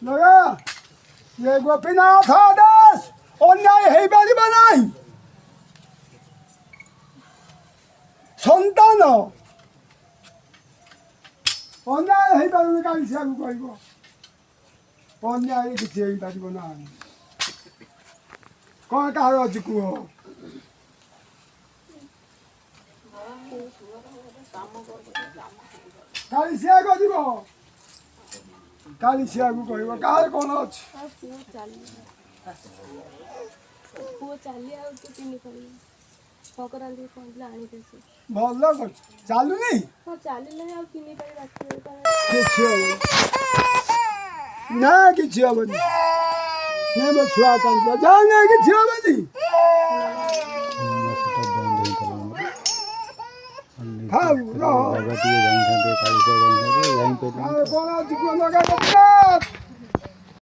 लगा ये गोपीनाथ दास अन्याय है बारी बनाई सन्तान अन्याय है बारी काली से आगु कहबो अन्याय किछि है बारी बना कौन कार अछि कुहो काली से आगु दिबो काली से आगु कहबो कार कोन अछि पुओ चाली आ तो किनी करी ठकरांदी पडला आनी देसे भल कर चालू नहीं हां चाली ले आ किनी करी राखी किछि ना किछि हबनी ने मो छुआ कान जा ना किछि हबनी खाऊ रहो लगाती है जाइन खाते काली से जाइन खाते जाइन पे कोन अछि कोन लगा